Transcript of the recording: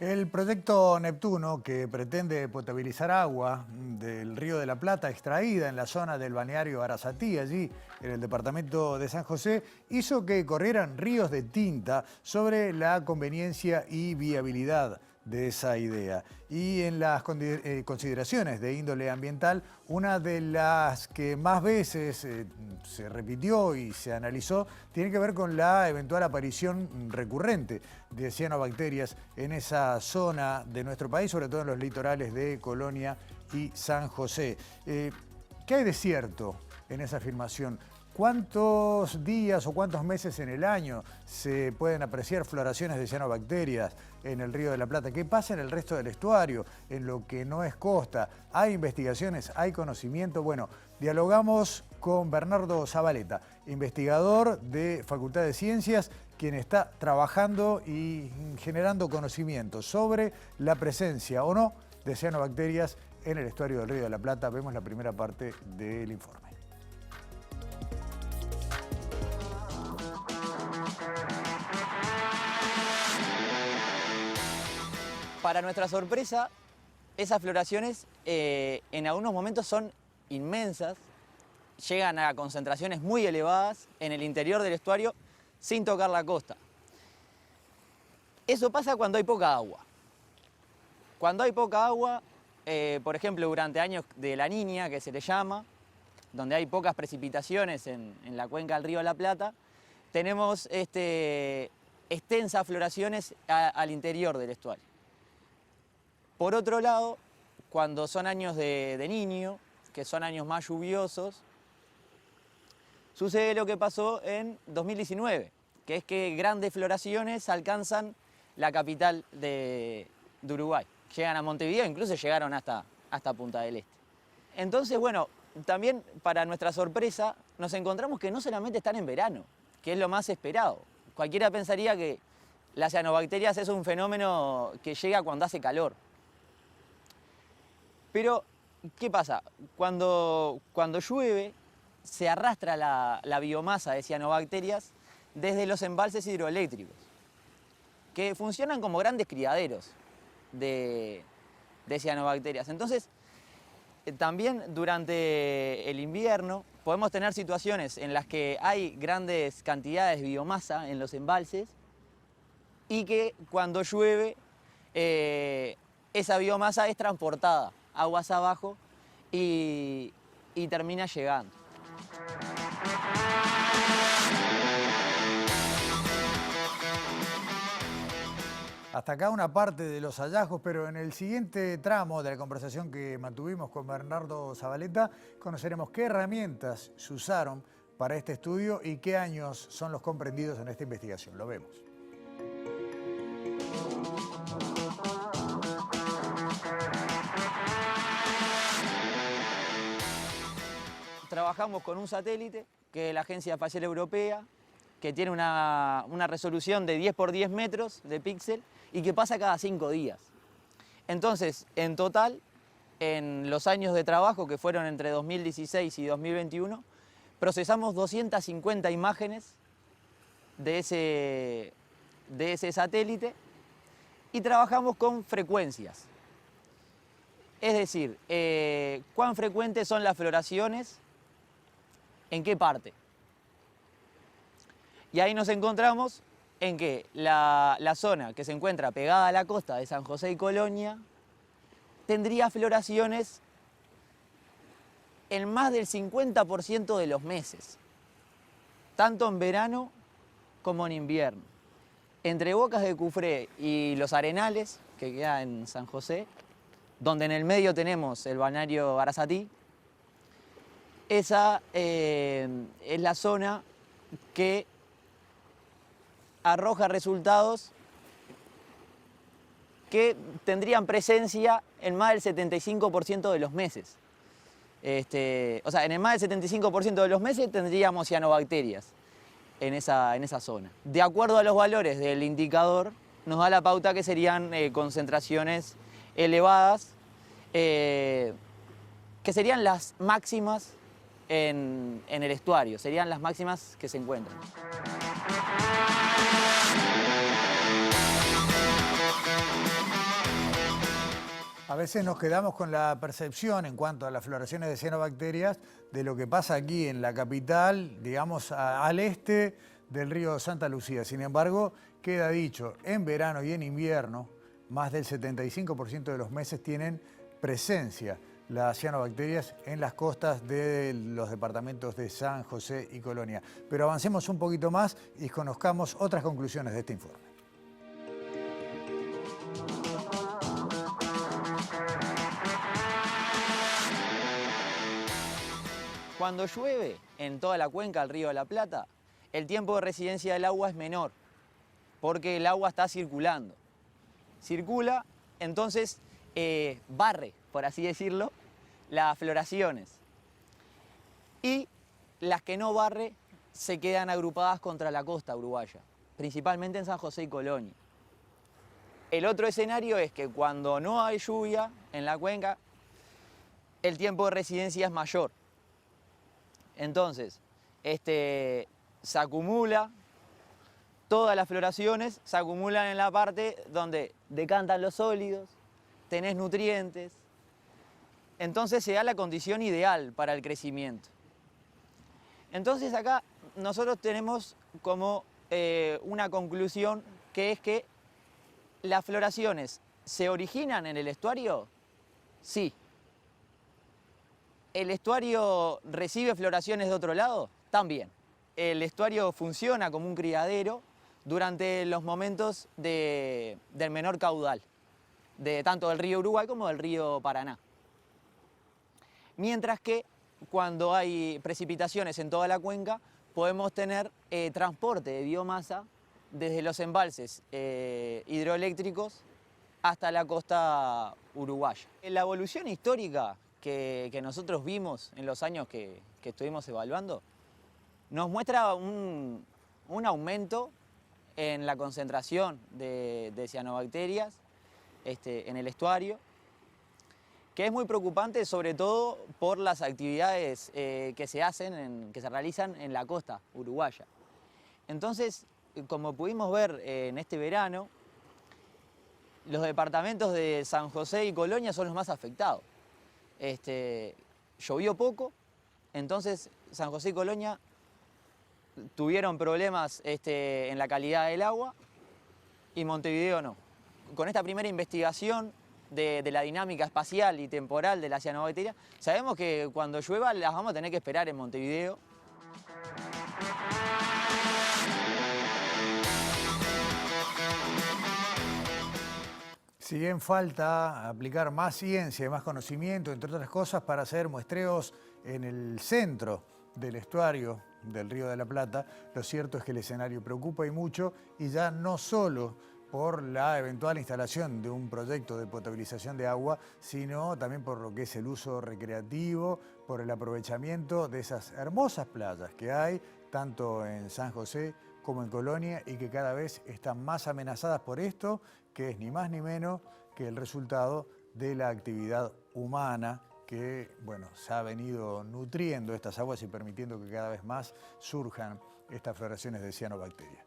El proyecto Neptuno, que pretende potabilizar agua del Río de la Plata extraída en la zona del balneario Arasatí, allí en el departamento de San José, hizo que corrieran ríos de tinta sobre la conveniencia y viabilidad de esa idea. Y en las consideraciones de índole ambiental, una de las que más veces se repitió y se analizó tiene que ver con la eventual aparición recurrente de cianobacterias en esa zona de nuestro país, sobre todo en los litorales de Colonia y San José. ¿Qué hay de cierto en esa afirmación? ¿Cuántos días o cuántos meses en el año se pueden apreciar floraciones de cianobacterias en el Río de la Plata? ¿Qué pasa en el resto del estuario, en lo que no es costa? ¿Hay investigaciones? ¿Hay conocimiento? Bueno, dialogamos con Bernardo Zabaleta, investigador de Facultad de Ciencias, quien está trabajando y generando conocimiento sobre la presencia o no de cianobacterias en el estuario del Río de la Plata. Vemos la primera parte del informe. Para nuestra sorpresa, esas floraciones en algunos momentos son inmensas, llegan a concentraciones muy elevadas en el interior del estuario sin tocar la costa. Eso pasa cuando hay poca agua. Cuando hay poca agua, por ejemplo, durante años de la Niña, que se le llama, donde hay pocas precipitaciones en la cuenca del Río de la Plata, tenemos extensas floraciones al interior del estuario. Por otro lado, cuando son años de Niño, que son años más lluviosos, sucede lo que pasó en 2019, que es que grandes floraciones alcanzan la capital de Uruguay. Llegan a Montevideo, incluso llegaron hasta Punta del Este. Entonces, bueno, también para nuestra sorpresa nos encontramos que no solamente están en verano, que es lo más esperado. Cualquiera pensaría que las cianobacterias es un fenómeno que llega cuando hace calor. Pero, ¿qué pasa? Cuando llueve, se arrastra la biomasa de cianobacterias desde los embalses hidroeléctricos, que funcionan como grandes criaderos de cianobacterias. Entonces, también durante el invierno podemos tener situaciones en las que hay grandes cantidades de biomasa en los embalses y que cuando llueve esa biomasa es transportada aguas abajo y termina llegando. Hasta acá una parte de los hallazgos, pero en el siguiente tramo de la conversación que mantuvimos con Bernardo Zabaleta, conoceremos qué herramientas se usaron para este estudio y qué años son los comprendidos en esta investigación. Lo vemos. Trabajamos con un satélite, que es la Agencia Espacial Europea, que tiene una resolución de 10 por 10 metros de píxel y que pasa cada 5 días. Entonces, en total, en los años de trabajo, que fueron entre 2016 y 2021, procesamos 250 imágenes de ese satélite y trabajamos con frecuencias. Es decir, cuán frecuentes son las floraciones, en qué parte. Y ahí nos encontramos en que la zona que se encuentra pegada a la costa de San José y Colonia tendría floraciones en más del 50% de los meses, tanto en verano como en invierno. Entre Bocas de Cufré y Los Arenales, que queda en San José, donde en el medio tenemos el balneario Arasatí, esa es la zona que arroja resultados que tendrían presencia en más del 75% de los meses. O sea, en el más del 75% de los meses tendríamos cianobacterias en esa zona. De acuerdo a los valores del indicador, nos da la pauta que serían concentraciones elevadas, que serían las máximas en el estuario, serían las máximas que se encuentran. A veces nos quedamos con la percepción en cuanto a las floraciones de cianobacterias de lo que pasa aquí en la capital, digamos al este del río Santa Lucía. Sin embargo, queda dicho, en verano y en invierno, más del 75% de los meses tienen presencia las cianobacterias en las costas de los departamentos de San José y Colonia. Pero avancemos un poquito más y conozcamos otras conclusiones de este informe. Cuando llueve en toda la cuenca del Río de la Plata, el tiempo de residencia del agua es menor, porque el agua está circulando. Circula, entonces barre, por así decirlo, las floraciones. Y las que no barre se quedan agrupadas contra la costa uruguaya, principalmente en San José y Colonia. El otro escenario es que cuando no hay lluvia en la cuenca, el tiempo de residencia es mayor. Entonces, se acumula, todas las floraciones se acumulan en la parte donde decantan los sólidos, tenés nutrientes, entonces se da la condición ideal para el crecimiento. Entonces acá nosotros tenemos como una conclusión, que es que las floraciones se originan en el estuario, sí. ¿El estuario recibe floraciones de otro lado? También. El estuario funciona como un criadero durante los momentos del menor caudal, tanto del río Uruguay como del río Paraná. Mientras que cuando hay precipitaciones en toda la cuenca, podemos tener transporte de biomasa desde los embalses hidroeléctricos hasta la costa uruguaya. La evolución histórica que nosotros vimos en los años que estuvimos evaluando, nos muestra un aumento en la concentración de cianobacterias en el estuario, que es muy preocupante, sobre todo por las actividades que se realizan en la costa uruguaya. Entonces, como pudimos ver en este verano, los departamentos de San José y Colonia son los más afectados. Llovió poco, entonces San José y Colonia tuvieron problemas en la calidad del agua y Montevideo no. Con esta primera investigación de la dinámica espacial y temporal de la cianobacteria, sabemos que cuando llueva las vamos a tener que esperar en Montevideo. Si bien falta aplicar más ciencia y más conocimiento, entre otras cosas, para hacer muestreos en el centro del estuario del Río de la Plata, lo cierto es que el escenario preocupa y mucho, y ya no solo por la eventual instalación de un proyecto de potabilización de agua, sino también por lo que es el uso recreativo, por el aprovechamiento de esas hermosas playas que hay, tanto en San José como en Colonia, y que cada vez están más amenazadas por esto, que es ni más ni menos que el resultado de la actividad humana que, bueno, se ha venido nutriendo estas aguas y permitiendo que cada vez más surjan estas floraciones de cianobacterias.